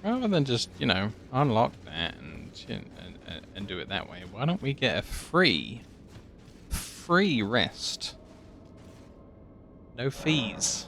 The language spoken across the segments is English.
rather than just, you know, unlock that and do it that way, why don't we get a free rest? No fees.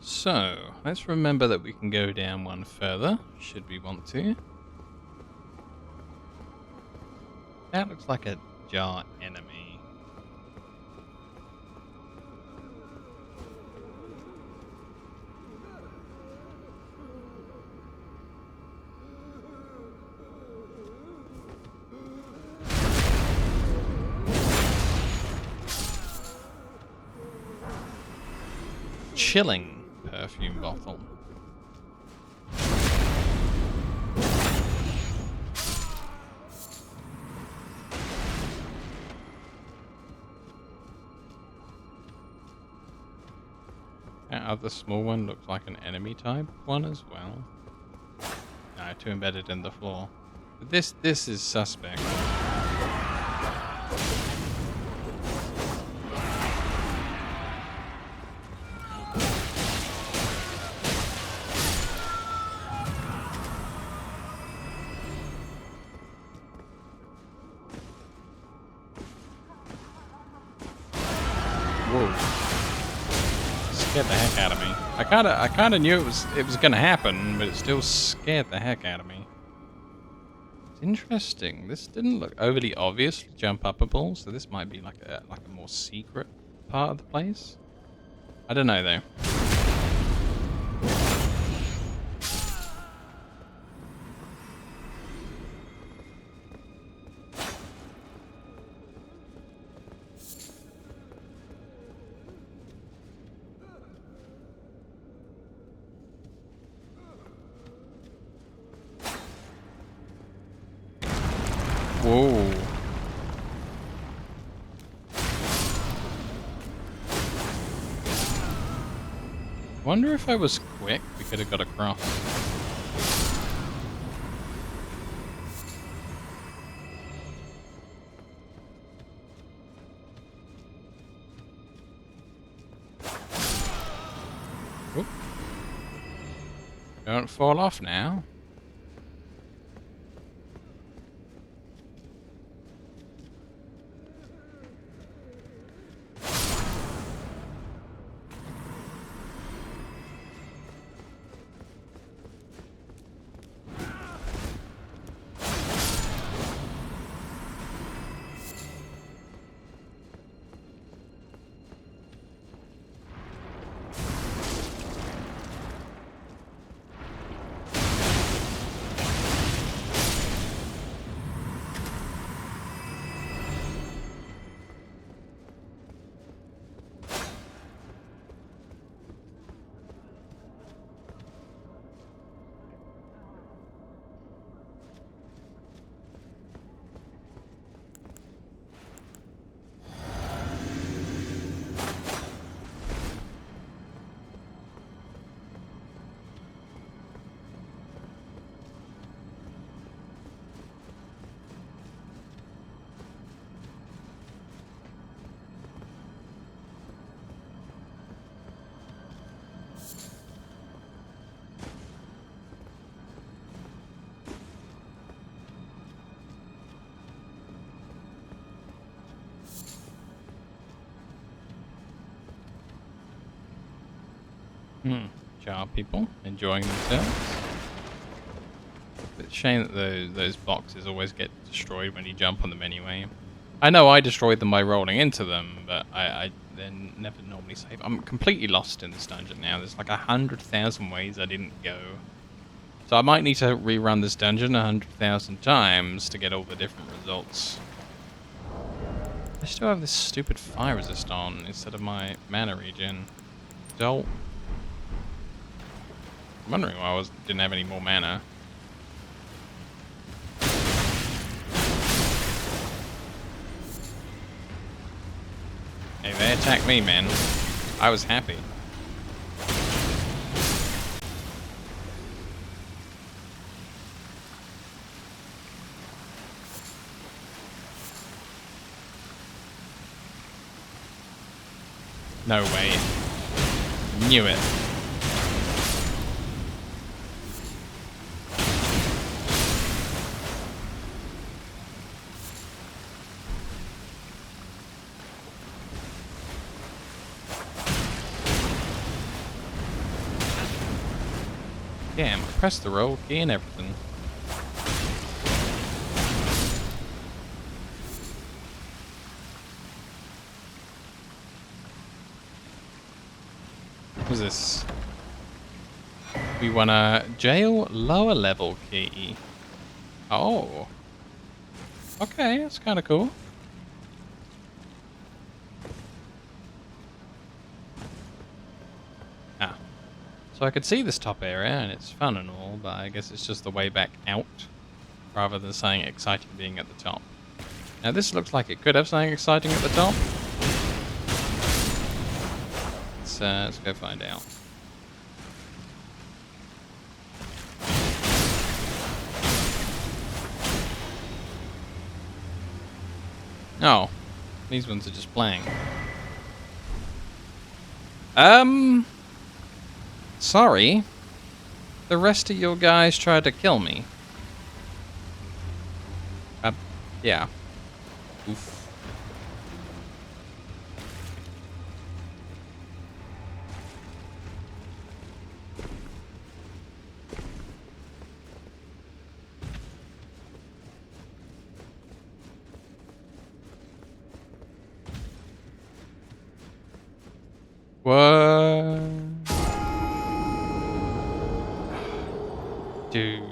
So, let's remember that we can go down one further, should we want to. That looks like a jar enemy. Chilling perfume bottle. That other small one looks like an enemy type one as well. No, too embedded in the floor. But this is suspect. Whoa. Scared the heck out of me. I kinda knew it was gonna happen, but it still scared the heck out of me. It's interesting. This didn't look overly obvious jump upable, so this might be like a more secret part of the place. I don't know though. Whoa. Wonder if I was quick, we could have got across. Oop. Don't fall off now. Jar people enjoying themselves. It's a shame that those boxes always get destroyed when you jump on them anyway. I know I destroyed them by rolling into them, but I then never normally save. I'm completely lost in this dungeon now. There's like 100,000 ways I didn't go. So I might need to rerun this dungeon 100,000 times to get all the different results. I still have this stupid fire resist on instead of my mana regen. I'm wondering why I didn't have any more mana. Hey, they attacked me, man. I was happy. No way. Knew it. Damn, I pressed the roll key and everything. What was this? We want a jail lower level key. Oh. Okay, that's kind of cool. Ah. So I could see this top area and it's fun and all, but I guess it's just the way back out rather than something exciting being at the top. Now this looks like it could have something exciting at the top. Let's go find out. Oh, these ones are just playing. Sorry. The rest of your guys tried to kill me. Yeah. Oof. What? Dude,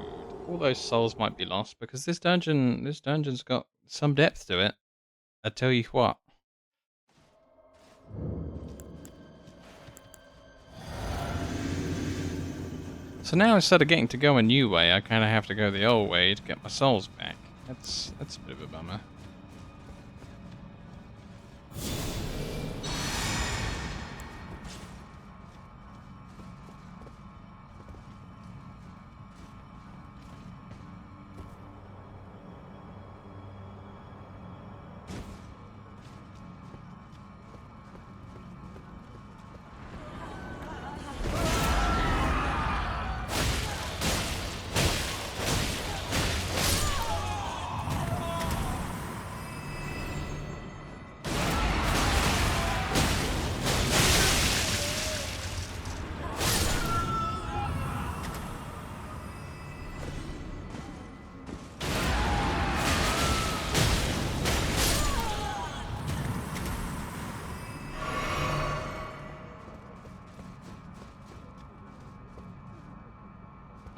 all those souls might be lost because this dungeon's got some depth to it. I tell you what. So now instead of getting to go a new way, I kind of have to go the old way to get my souls back. That's a bit of a bummer.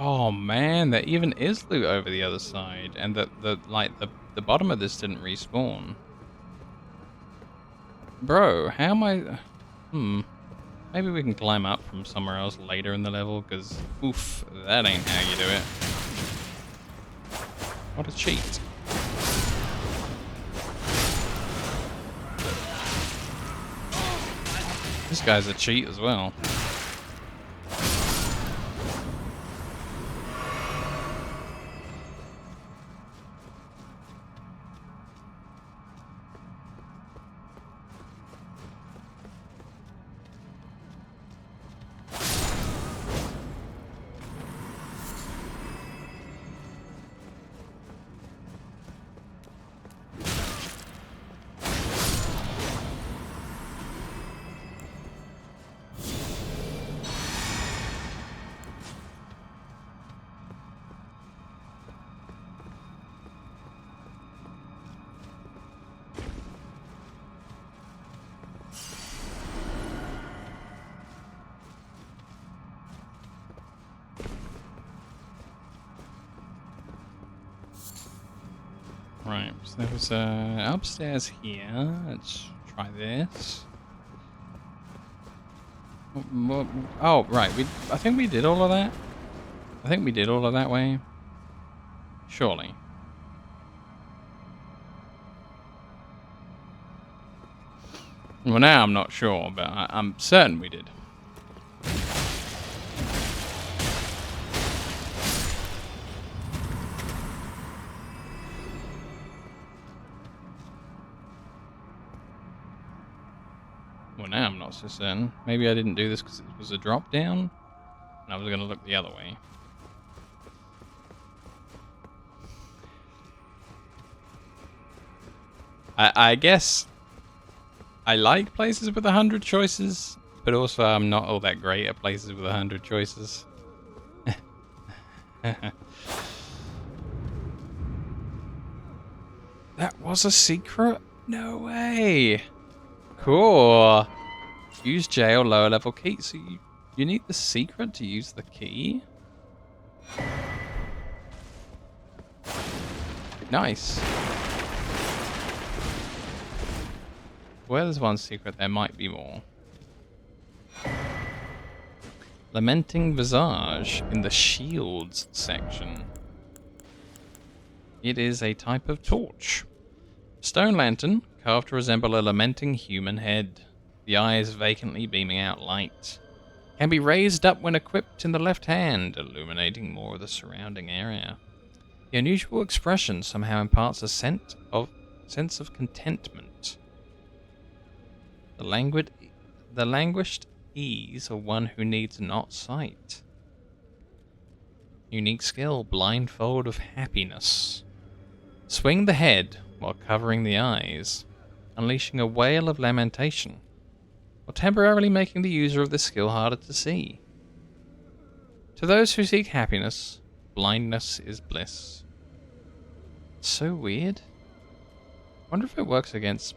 Oh man, there even is loot over the other side, and the bottom of this didn't respawn. Bro, how am I? Maybe we can climb up from somewhere else later in the level, because oof, that ain't how you do it. What a cheat. This guy's a cheat as well. Right, so there was upstairs here. Let's try this. Oh, right. I think we did all of that. I think we did all of that way. Surely. Well, now I'm not sure, but I'm certain we did. Well, now I'm not so certain. Maybe I didn't do this because it was a drop down, and I was going to look the other way. I guess I like places with 100 choices, but also I'm not all that great at places with 100 choices. That was a secret? No way! Cool. Use jail lower level key. So you need the secret to use the key? Nice. Well, there's one secret, there might be more. Lamenting Visage in the shields section. It is a type of torch. Stone lantern, carved to resemble a lamenting human head. The eyes vacantly beaming out light. Can be raised up when equipped in the left hand, illuminating more of the surrounding area. The unusual expression somehow imparts a sense of contentment. The languished ease of one who needs not sight. Unique skill, blindfold of happiness. Swing the head while covering the eyes, unleashing a wail of lamentation, or temporarily making the user of this skill harder to see. To those who seek happiness, blindness is bliss. So weird. Wonder if it works against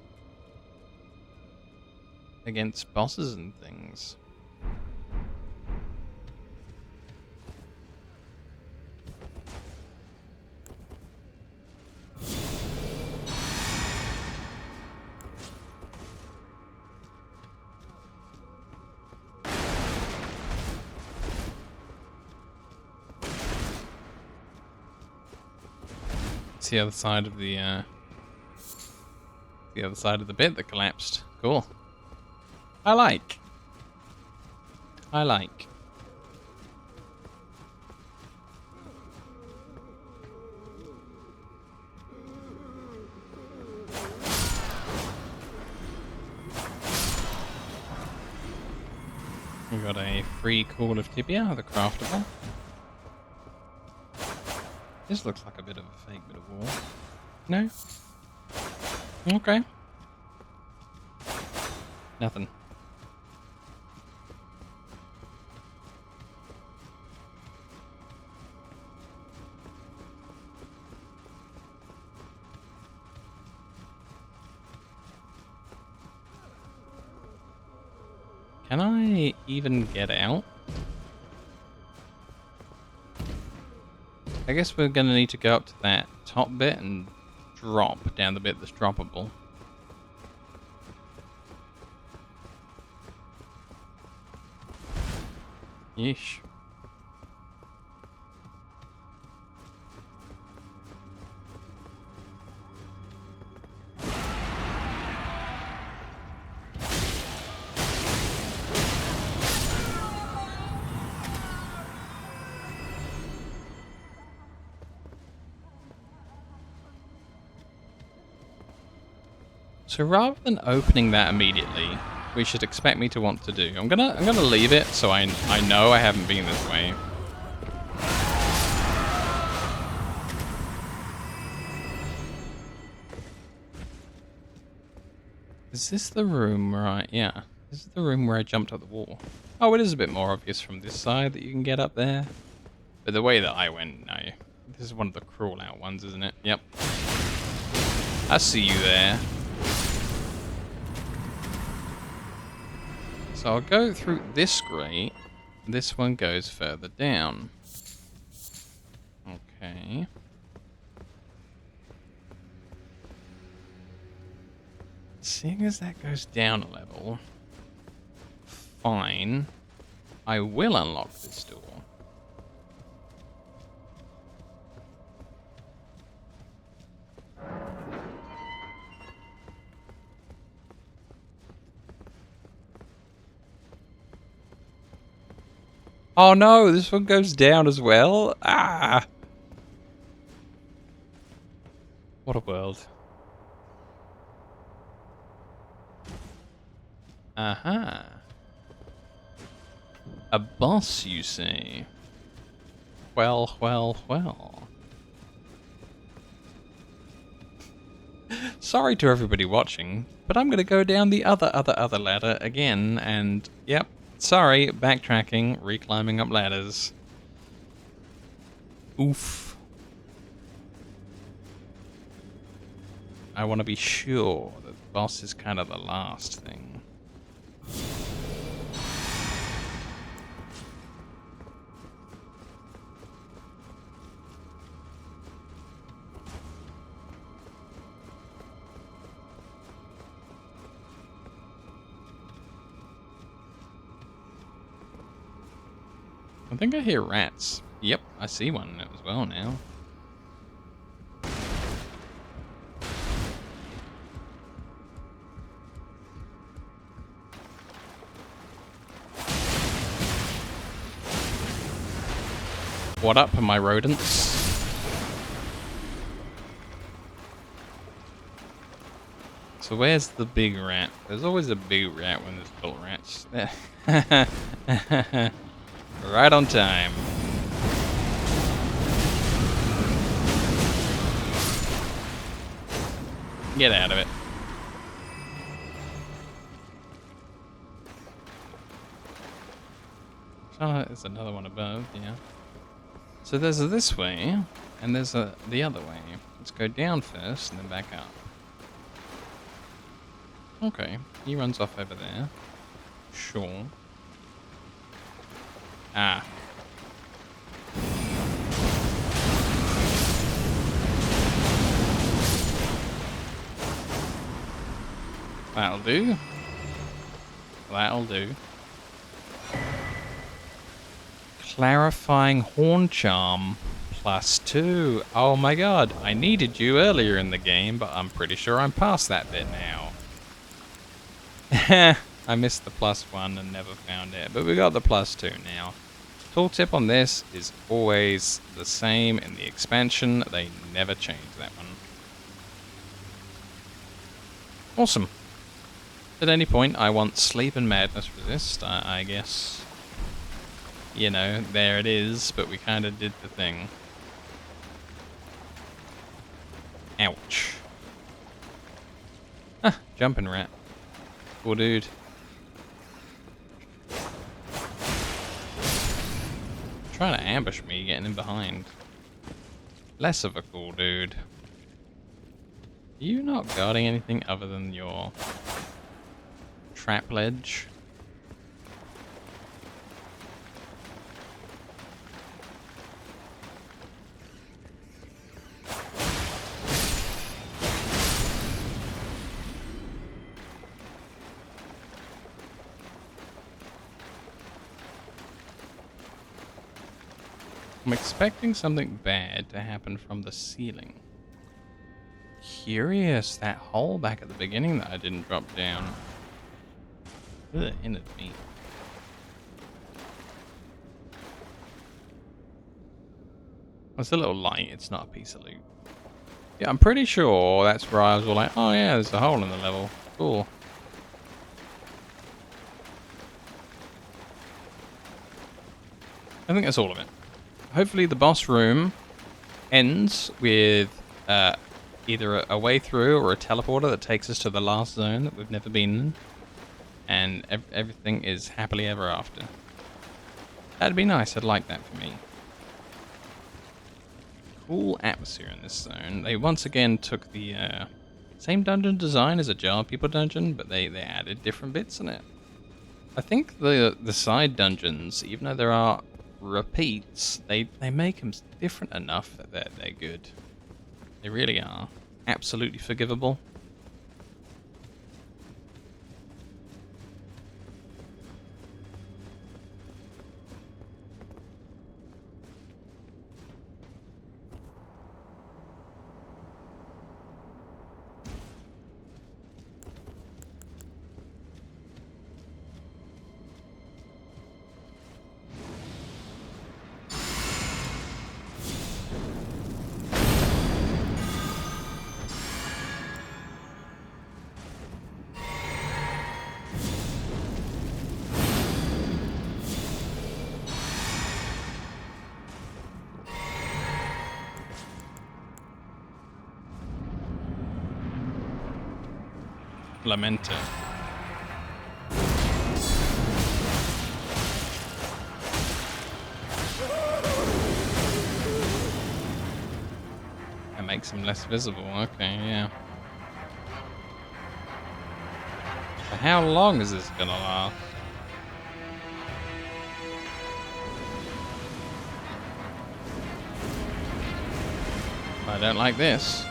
bosses and things. It's the other side of the other side of the bit that collapsed. Cool. I like. We got a free Call of Tibia, the craftable. This looks like a bit of a fake bit of wall. No? Okay. Nothing. Can I even get out? I guess we're going to need to go up to that top bit and drop down the bit that's droppable. Yeesh. So rather than opening that immediately, we should expect me to want to do. I'm gonna leave it so I know I haven't been this way. Is this the room where yeah. This is the room where I jumped up the wall. Oh, it is a bit more obvious from this side that you can get up there. But the way that I went, no. This is one of the crawl out ones, isn't it? Yep. I see you there. So I'll go through this grate. This one goes further down. Okay. Seeing as that goes down a level, fine. I will unlock this door. Oh no, this one goes down as well? Ah! What a world. Aha. A boss, you say? Well, well, well. Sorry to everybody watching, but I'm gonna go down the other ladder again, and yep, sorry, backtracking, reclimbing up ladders. Oof. I want to be sure that the boss is kind of the last thing. I think I hear rats. Yep, I see one as well now. What up, my rodents? So where's the big rat? There's always a big rat when there's little rats. Right on time. Get out of it. Oh, there's another one above, yeah. So there's a this way, and there's a the other way. Let's go down first, and then back up. Okay, he runs off over there. Sure. Ah. That'll do. That'll do. Clarifying Horn Charm +2. Oh my god, I needed you earlier in the game, but I'm pretty sure I'm past that bit now. I missed the +1 and never found it, but we got the +2 now. Tooltip on this is always the same in the expansion. They never change that one. Awesome. At any point, I want Sleep and Madness Resist, I guess. You know, there it is, but we kind of did the thing. Ouch. Ah, jumping rat. Cool dude. Trying to ambush me, getting in behind. Less of a cool dude. Are you not guarding anything other than your trap ledge? I'm expecting something bad to happen from the ceiling. Curious, that hole back at the beginning that I didn't drop down. Ugh, ended me. It's a little light, it's not a piece of loot. Yeah, I'm pretty sure that's where I was all like, oh yeah, there's a hole in the level. Cool. I think that's all of it. Hopefully the boss room ends with either a way through or a teleporter that takes us to the last zone that we've never been in. And everything is happily ever after. That'd be nice, I'd like that for me. Cool atmosphere in this zone. They once again took the same dungeon design as a Jar People dungeon, but they added different bits in it. I think the side dungeons, even though there are repeats, they make them different enough that they're good. They really are. Absolutely forgivable. Lamenter. That makes him less visible. Okay, yeah. For how long is this gonna last? I don't like this.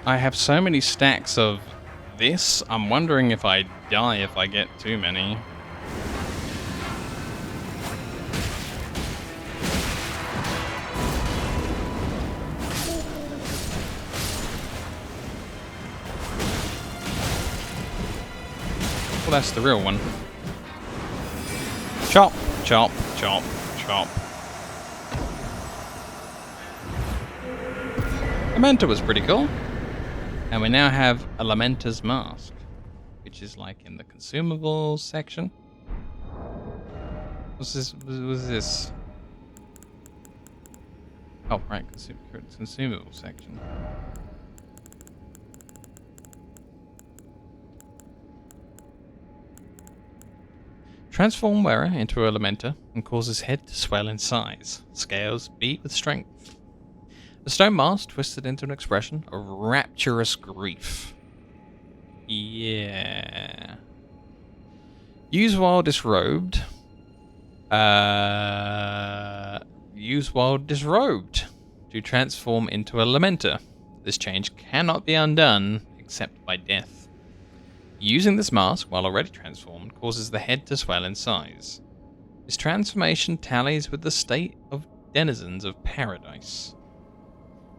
I have so many stacks of this, I'm wondering if I die if I get too many. Well, that's the real one. Chop, chop, chop, chop. Lamenter was pretty cool. And we now have a Lamenter's Mask, which is like in the consumables section. What's this? Was this? Oh, right, consumables section. Transform wearer into a Lamenter and cause his head to swell in size. Scales beat with strength. The stone mask twisted into an expression of rapturous grief. Yeah. Use while disrobed. Use while disrobed to transform into a Lamenter. This change cannot be undone except by death. Using this mask while already transformed causes the head to swell in size. This transformation tallies with the state of denizens of paradise.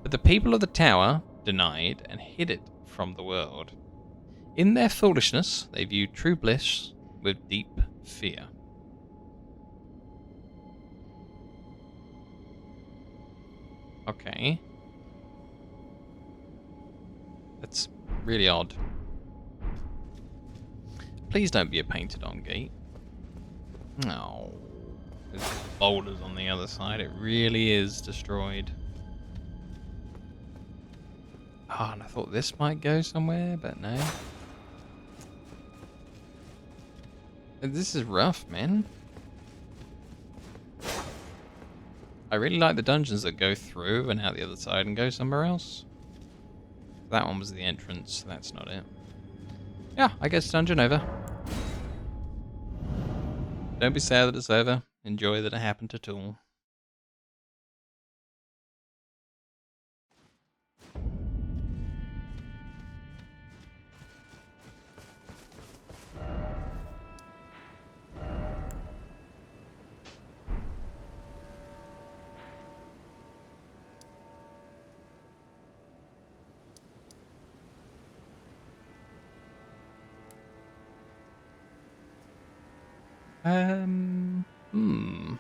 But the people of the tower denied and hid it from the world. In their foolishness, they viewed true bliss with deep fear. Okay. That's really odd. Please don't be a painted on gate. No. There's boulders on the other side. It really is destroyed. Oh, and I thought this might go somewhere, but no. This is rough, man. I really like the dungeons that go through and out the other side and go somewhere else. That one was the entrance. That's not it. Yeah, I guess dungeon over. Don't be sad that it's over. Enjoy that it happened at all. Hmm.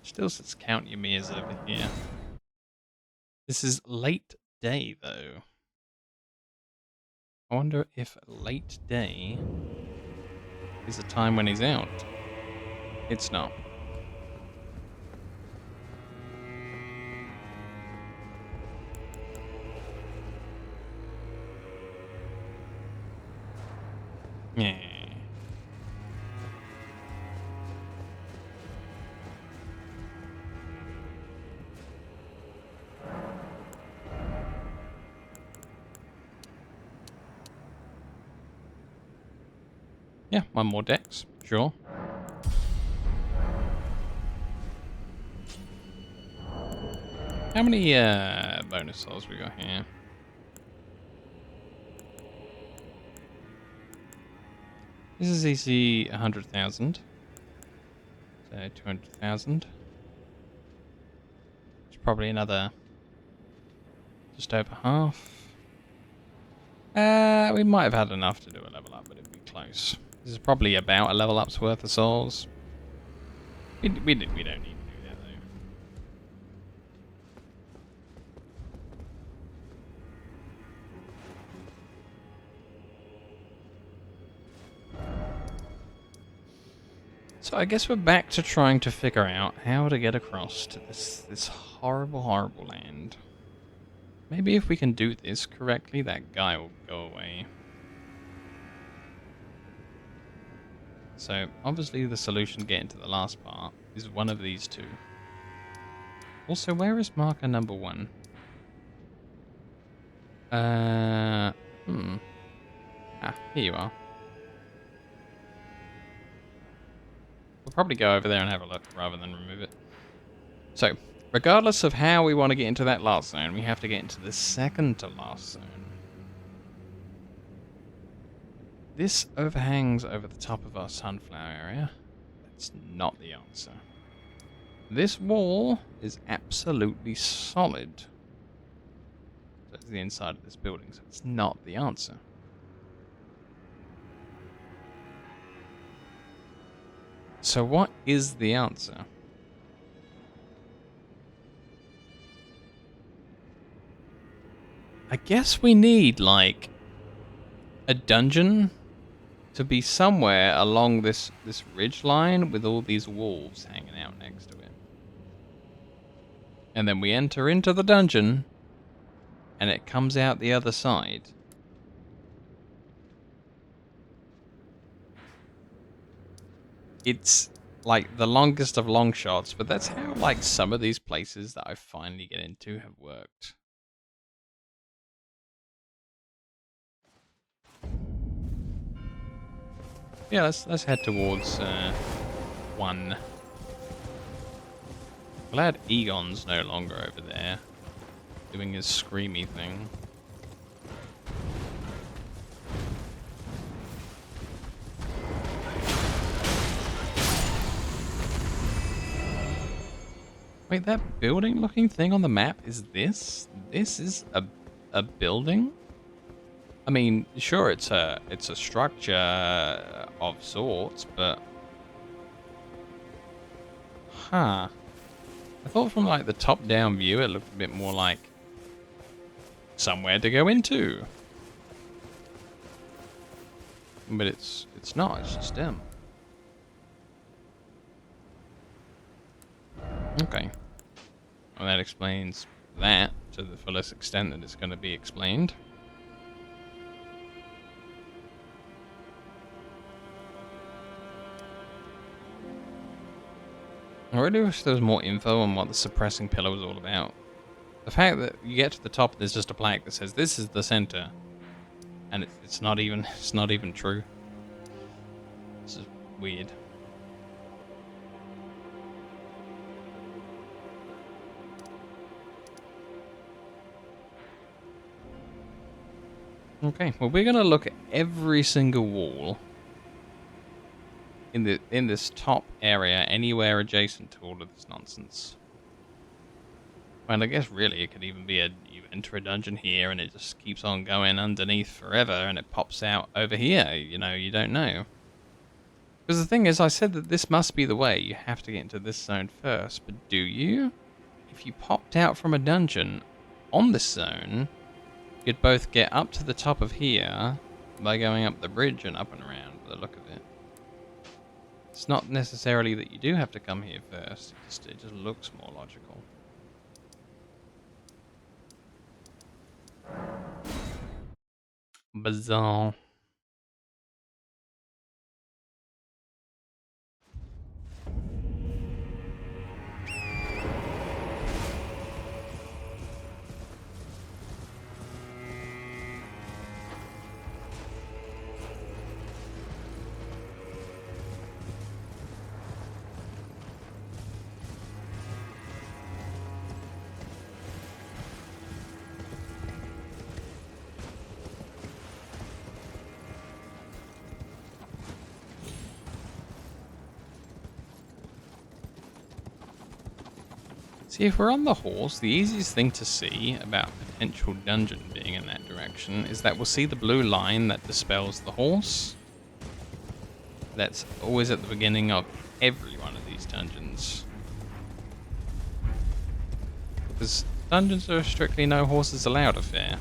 Still says count your mirrors over here. This is late day, though. I wonder if late day is a time when he's out. It's not. Yeah. Yeah, one more dex, sure. How many bonus souls we got here? This is easy 100,000. So 200,000. It's probably another just over half. We might have had enough to do a level up, but it'd be close. This is probably about a level up's worth of souls. We don't need to do that though. So I guess we're back to trying to figure out how to get across to this horrible, horrible land. Maybe if we can do this correctly, that guy will go away. So obviously the solution getting to the last part is one of these two. Also, where is marker number 1? Ah, here you are. We'll probably go over there and have a look rather than remove it. So, regardless of how we want to get into that last zone, we have to get into the second to last zone. This overhangs over the top of our sunflower area. That's not the answer. This wall is absolutely solid. That's the inside of this building, so it's not the answer. So what is the answer? I guess we need, like, a dungeon to be somewhere along this ridge line with all these wolves hanging out next to it. And then we enter into the dungeon, and it comes out the other side. It's like the longest of long shots, but that's how like some of these places that I finally get into have worked. Yeah, let's head towards 1. Glad Egon's no longer over there, doing his screamy thing. Wait, that building-looking thing on the map is this? This is a building? I mean, sure, it's a structure of sorts, but huh? I thought from like the top-down view, it looked a bit more like somewhere to go into, but it's not. It's just them. Okay, well that explains that to the fullest extent that it's going to be explained. I really wish there was more info on what the suppressing pillar was all about. The fact that you get to the top, there's just a plaque that says this is the center, and it's not even true. This is weird. Okay, well we're gonna look at every single wall in this top area, anywhere adjacent to all of this nonsense. And I guess really it could even be you enter a dungeon here and it just keeps on going underneath forever and it pops out over here, you know, you don't know. Because the thing is, I said that this must be the way. You have to get into this zone first, but do you? If you popped out from a dungeon on this zone, you'd both get up to the top of here by going up the bridge and up and around, by the look of it. It's not necessarily that you do have to come here first, it just looks more logical. Bizarre. See, if we're on the horse, the easiest thing to see about potential dungeon being in that direction is that we'll see the blue line that dispels the horse. That's always at the beginning of every one of these dungeons. Because dungeons are strictly no horses allowed affair.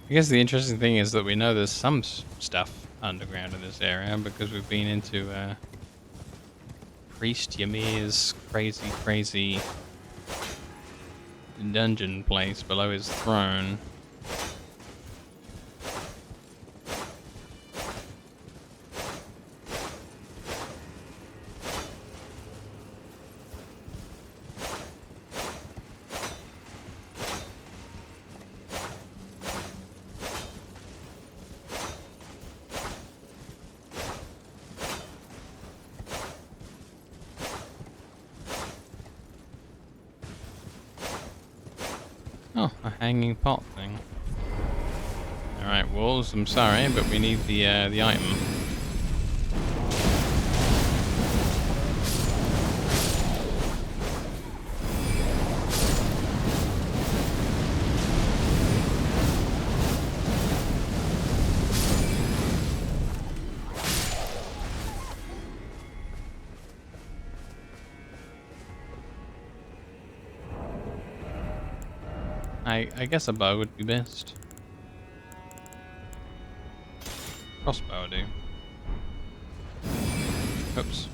I guess the interesting thing is that we know there's some stuff underground in this area because we've been into Priest Ymir's crazy dungeon place below his throne. Oh, a hanging pot thing. Alright, wolves, I'm sorry, but we need the item. I guess a bow would be best. Crossbow would do. Oops.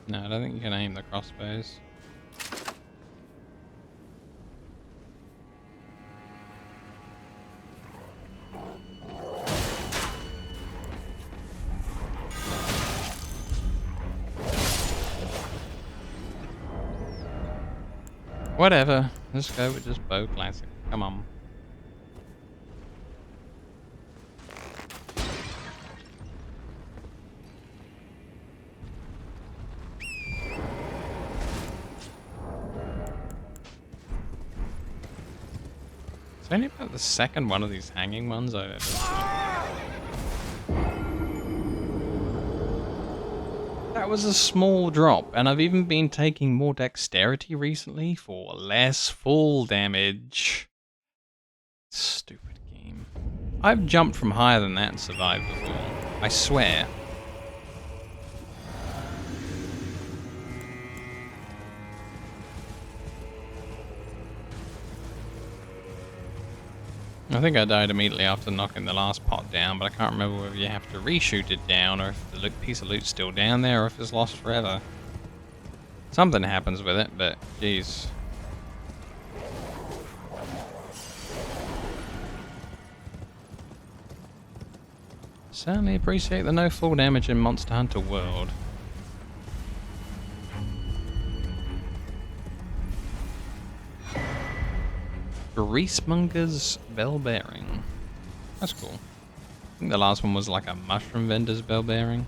No, I don't think you can aim the crossbows. Whatever. Let's go with just bow classic. Come on. It's only about the second one of these hanging ones I've ever seen. That was a small drop, and I've even been taking more dexterity recently for less full damage. Stupid game. I've jumped from higher than that and survived before. I swear. I think I died immediately after knocking the last pot down, but I can't remember whether you have to reshoot it down or if the piece of loot's still down there or if it's lost forever. Something happens with it, but jeez. Certainly appreciate the no fall damage in Monster Hunter World. Greasemonger's bell bearing. That's cool. I think the last one was like a mushroom vendor's bell bearing.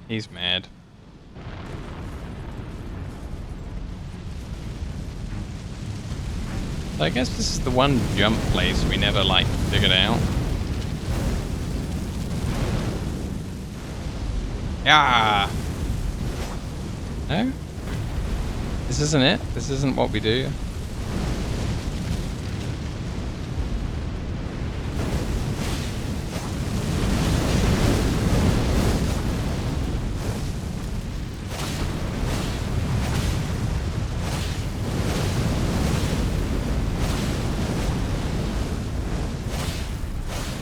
He's mad. So I guess this is the one jump place we never like figured out. Yeah. No? This isn't it? This isn't what we do?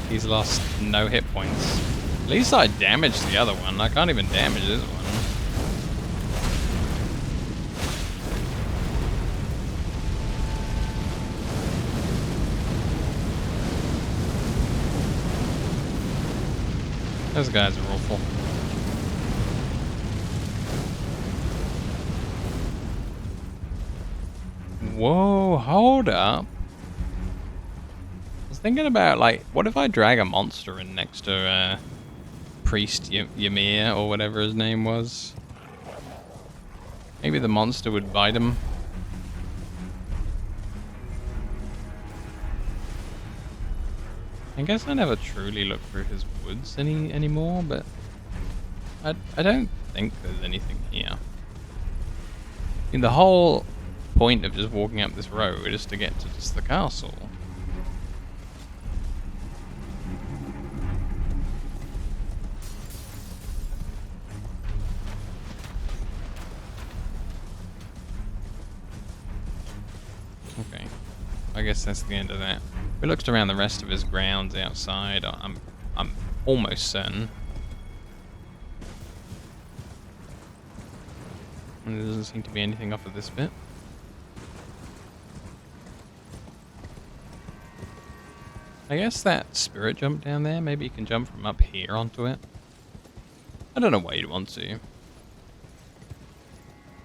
He's lost no hit points. At least I damaged the other one. I can't even damage this one. Those guys are awful. Whoa, hold up. I was thinking about, like, what if I drag a monster in next to Priest Ymir or whatever his name was? Maybe the monster would bite him. I guess I never truly look through his woods anymore, but I don't think there's anything here. I mean, the whole point of just walking up this road is to get to just the castle. Okay, I guess that's the end of that. We looked around the rest of his grounds outside. I'm almost certain. And there doesn't seem to be anything off of this bit. I guess that spirit jump down there, maybe you can jump from up here onto it. I don't know why you'd want to.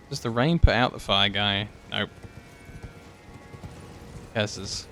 Does the rain put out the fire guy? Nope. Curses.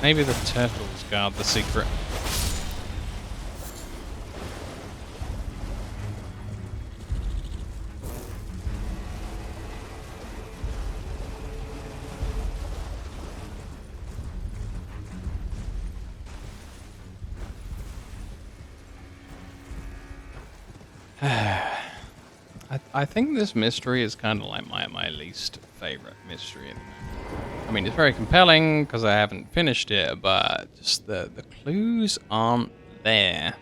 Maybe the turtles guard the secret. I think this mystery is kind of like my least favorite mystery. I mean, it's very compelling because I haven't finished it, but just the clues aren't there.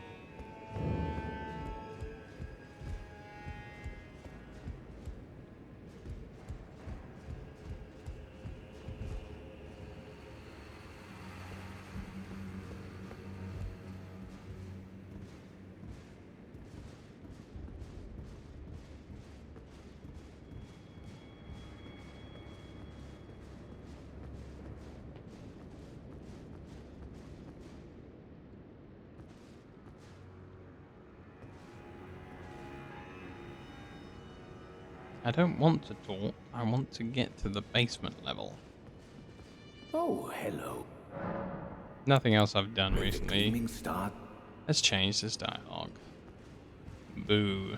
I don't want to talk. I want to get to the basement level. Oh, hello. Nothing else I've done May the recently cleaning start. has changed this dialogue. Boo.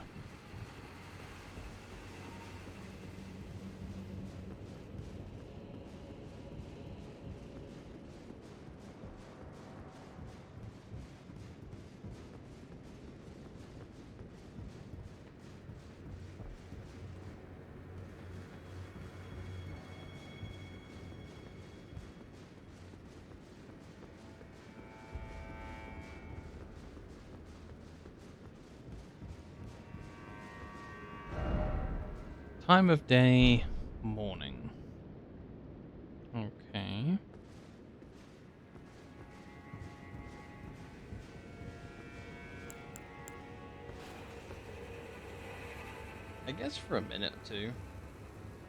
Time of day, morning. Okay. I guess for a minute or two,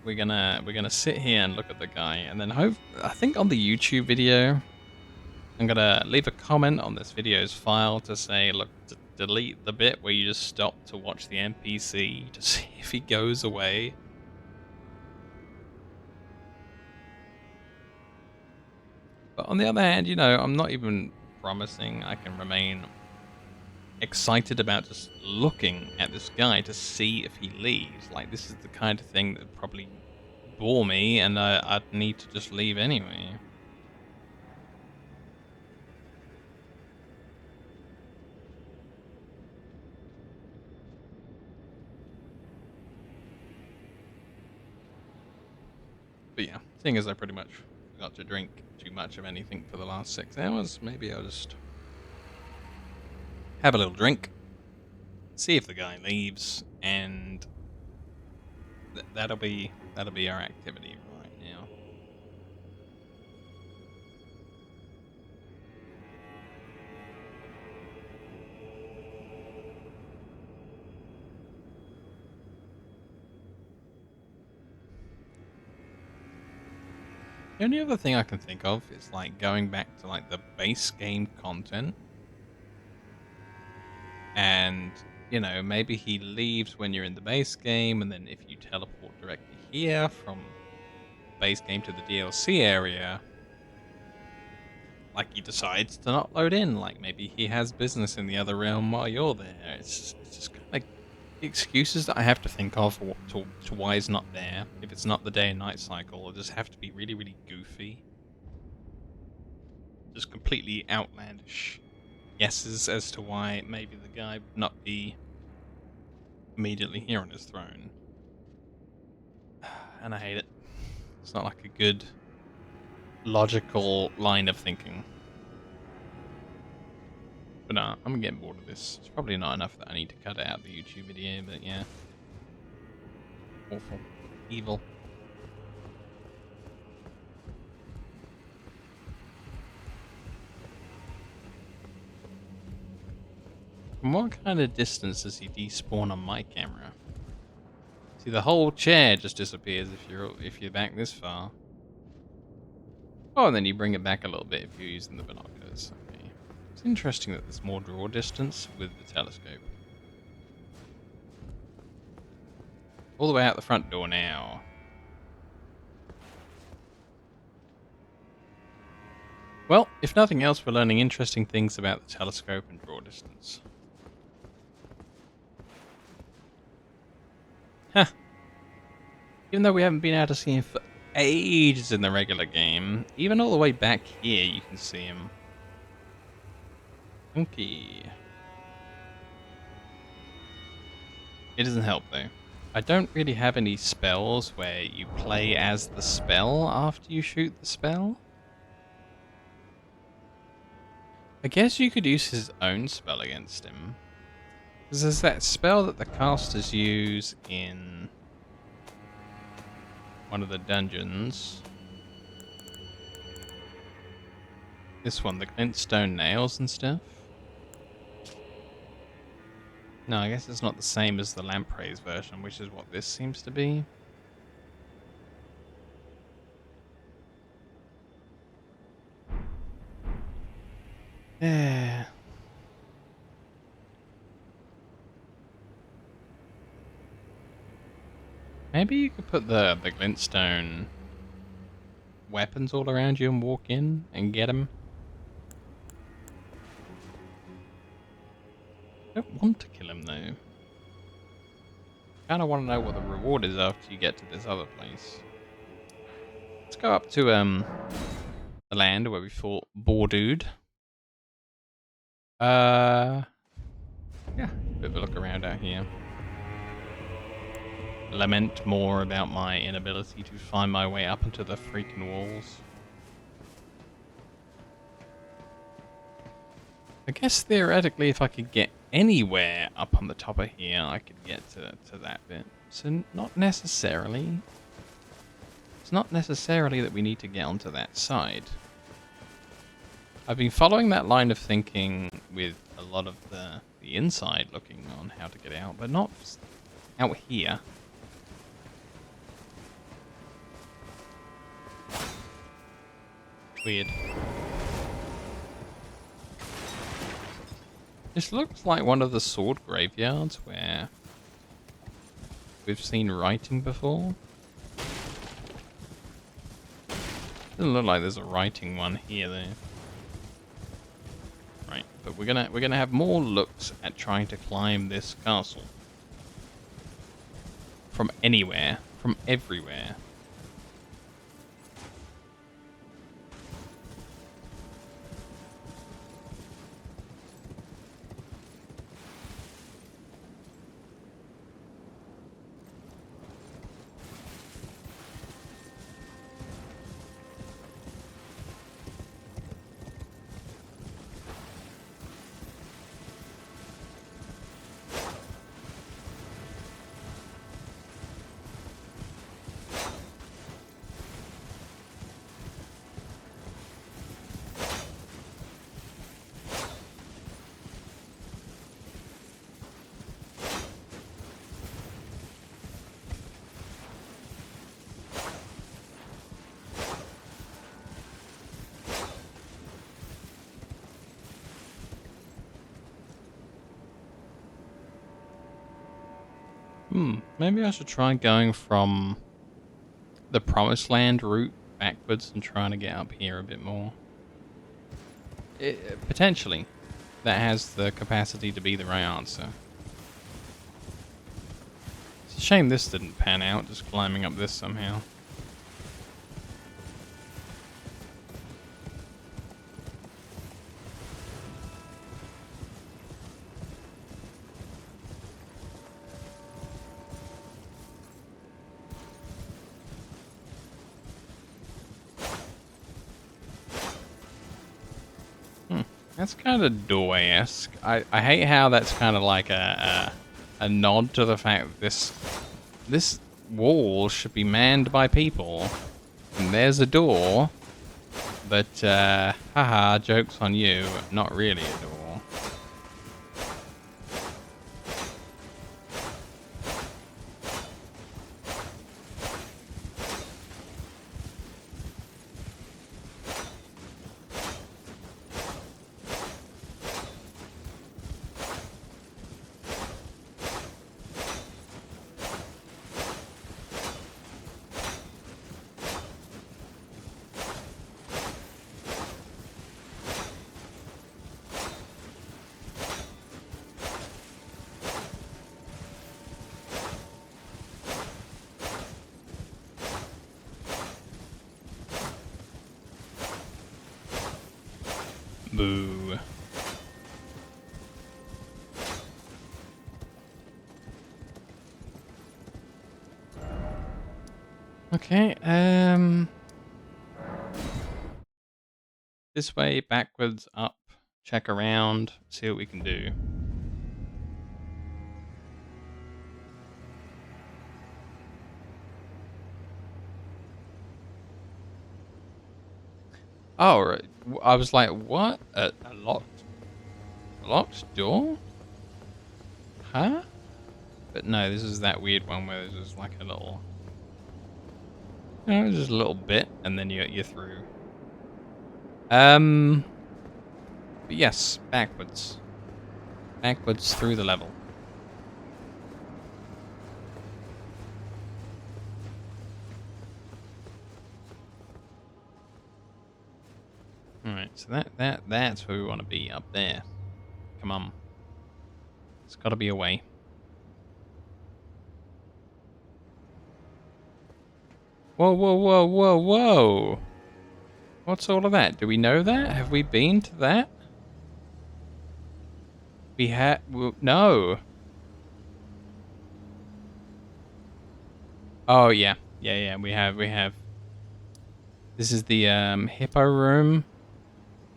we're gonna sit here and look at the guy, and then I think on the YouTube video, I'm gonna leave a comment on this video's file to say, look, delete the bit where you just stop to watch the NPC to see if he goes away. But on the other hand, you know, I'm not even promising I can remain excited about just looking at this guy to see if he leaves. Like, this is the kind of thing that would probably bore me, and I'd need to just leave anyway. But yeah, seeing as I pretty much forgot to drink too much of anything for the last 6 hours, maybe I'll just have a little drink, see if the guy leaves, and that'll be our activity right now. The only other thing I can think of is like going back to like the base game content, and you know, maybe he leaves when you're in the base game, and then if you teleport directly here from base game to the DLC area, like he decides to not load in. Like maybe he has business in the other realm while you're there. It's just kind of like excuses that I have to think of to why he's not there. If it's not the day and night cycle, it'll just have to be really, really goofy. Just completely outlandish guesses as to why maybe the guy would not be immediately here on his throne. And I hate it. It's not like a good, logical line of thinking. But no, I'm getting bored of this. It's probably not enough that I need to cut out the YouTube video, but yeah. Awful. Evil. From what kind of distance does he despawn on my camera? See, the whole chair just disappears if you're back this far. Oh, and then you bring it back a little bit if you're using the binoculars. Okay. It's interesting that there's more draw distance with the telescope. All the way out the front door now. Well, if nothing else, we're learning interesting things about the telescope and draw distance. Huh. Even though we haven't been able to see him for ages in the regular game, even all the way back here you can see him. Okay. It doesn't help though. I don't really have any spells where you play as the spell after you shoot the spell. I guess you could use his own spell against him. Because there's that spell that the casters use in one of the dungeons. This one, the glintstone nails and stuff. No, I guess it's not the same as the lampreys version, which is what this seems to be. Yeah. Maybe you could put the glintstone weapons all around you and walk in and get them. I don't want to kill him though. Kind of want to know what the reward is after you get to this other place. Let's go up to the land where we fought Bordude. Yeah, bit of a look around out here. Lament more about my inability to find my way up into the freaking walls. I guess theoretically if I could get anywhere up on the top of here, I could get to that bit. So not necessarily. It's not necessarily that we need to get onto that side. I've been following that line of thinking with a lot of the inside looking on how to get out, but not out here. Weird. This looks like one of the sword graveyards where we've seen writing before. Doesn't look like there's a writing one here though. Right, but we're gonna have more looks at trying to climb this castle. From anywhere, from everywhere. Maybe I should try going from the Promised Land route backwards and trying to get up here a bit more. Potentially, that has the capacity to be the right answer. It's a shame this didn't pan out, just climbing up this somehow. That's kind of doorway-esque. I hate how that's kind of like a nod to the fact that this wall should be manned by people. And there's a door, but haha, joke's on you, not really a door. Boo. Okay, this way, backwards, up, check around, see what we can do. Oh, right. I was like, what? A locked door? Huh? But no, this is that weird one where there's just like a little, just a little bit, and then you're through. But yes, backwards. Backwards through the level. So that's where we want to be, up there. Come on. There's got to be a way. Whoa, whoa, whoa, whoa, whoa. What's all of that? Do we know that? Have we been to that? We had... No. Oh, yeah. Yeah, we have. This is the hippo room.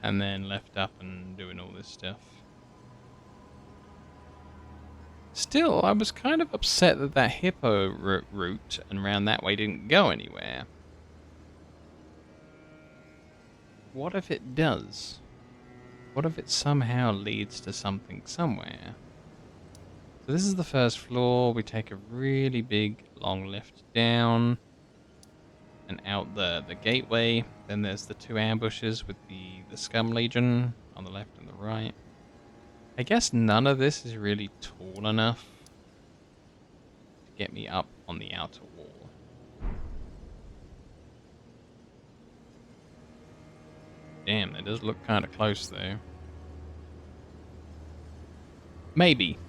And then left up and doing all this stuff. Still, I was kind of upset that that hippo route and round that way didn't go anywhere. What if it does? What if it somehow leads to something somewhere? So this is the first floor. We take a really big long lift down and out the gateway. Then there's the 2 ambushes with the Scum Legion on the left and the right. I guess none of this is really tall enough to get me up on the outer wall. Damn, that does look kind of close though. Maybe.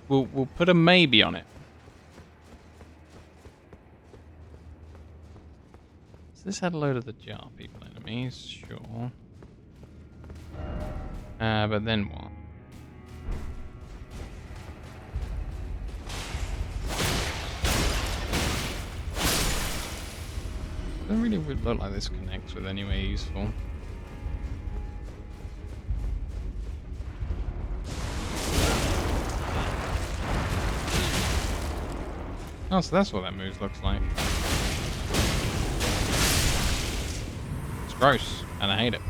We'll put a maybe on it. So this had a load of the jar people enemies, sure. But then what? Doesn't really look like this connects with anywhere useful. Oh, so that's what that move looks like. It's gross, and I hate it.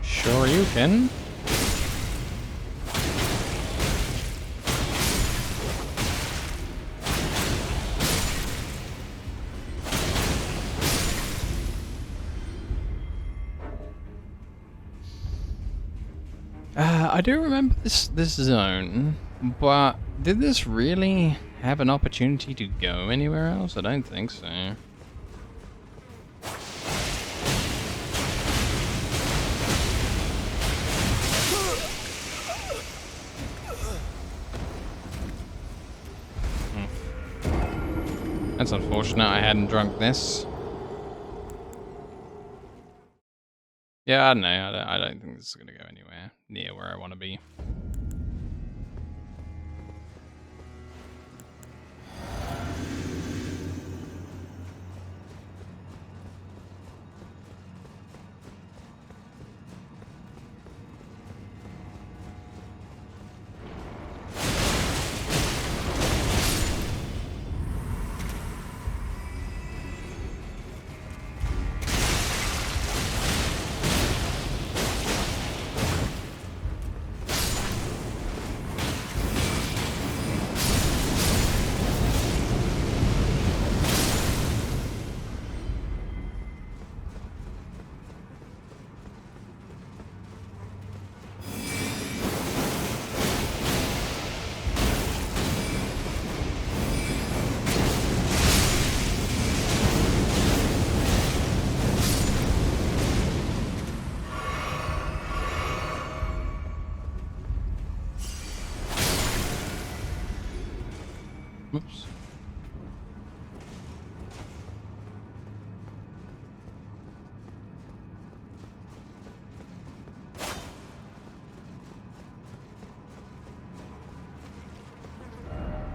Sure you can. I do remember this zone, but did this really have an opportunity to go anywhere else? I don't think so. That's unfortunate. I hadn't drunk this. Yeah, I don't know. I don't think this is going to go anywhere near where I want to be. Oops.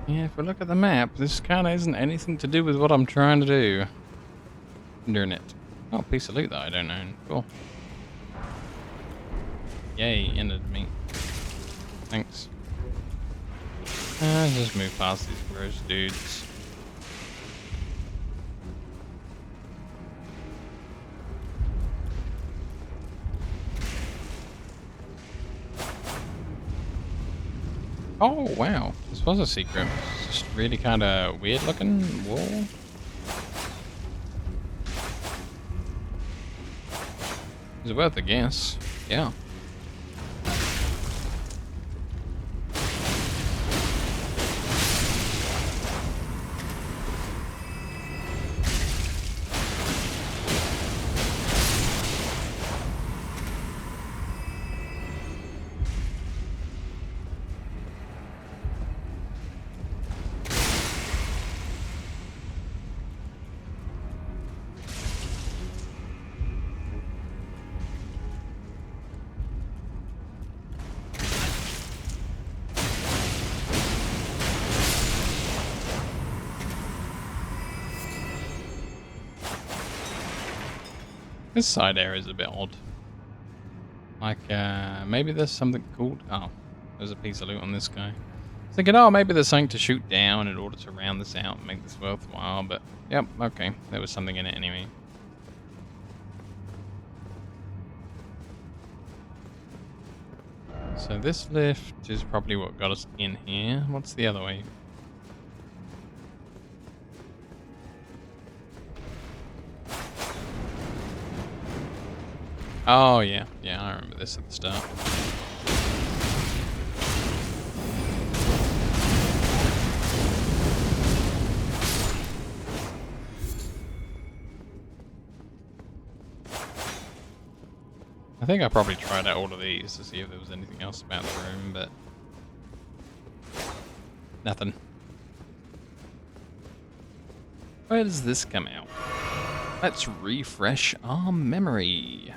Yeah, if we look at the map, this kind of isn't anything to do with what I'm trying to do. Doing it. Oh, piece of loot that I don't own. Cool. Yay, ended me. Thanks. Just move past these gross dudes. Oh, wow. This was a secret. It's just really kind of weird looking wall. It's worth a guess. Yeah. This side area is a bit odd. Like, maybe there's something called... Oh, there's a piece of loot on this guy. I was thinking, oh, maybe there's something to shoot down in order to round this out and make this worthwhile, but... Yep, okay. There was something in it anyway. So this lift is probably what got us in here. What's the other way? Oh, yeah. Yeah, I remember this at the start. I think I probably tried out all of these to see if there was anything else about the room, but... nothing. Where does this come out? Let's refresh our memory.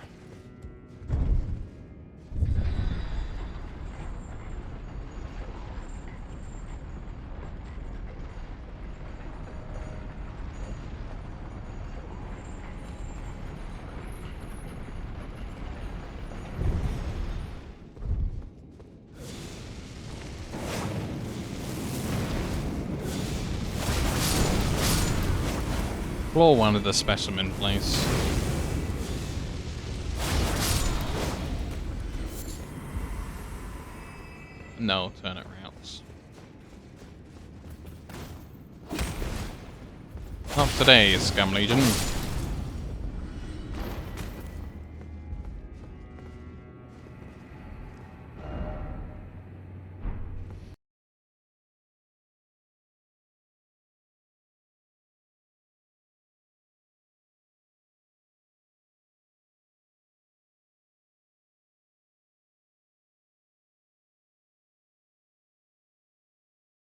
Floor one of the specimen place. No alternate routes. Not today, Scum Legion.